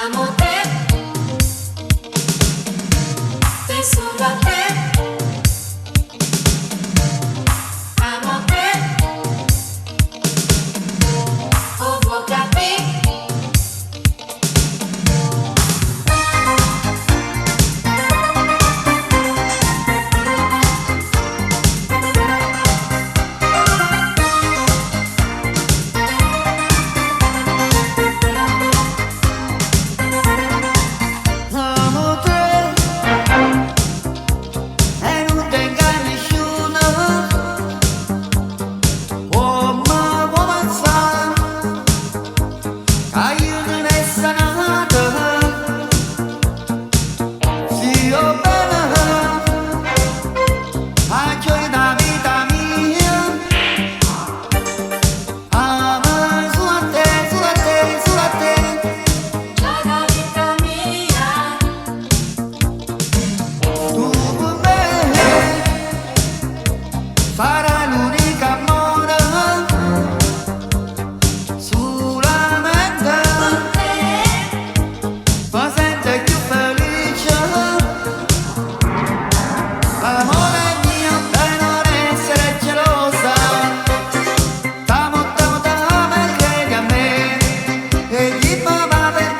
Amo te, penso a te. Amo te, ovo capì. Amo te e non tenga nessuno come può pensare che io non è sanato se io bene a gioia da vita mia amo su a te, su a te, su a te. La vita mia, Tu con me sarai l'unica amore sulla mente, mi sento più felice. Amore mio, per non essere gelosa, t'amo, t'amo, t'amo e credi a me, e chi mi va per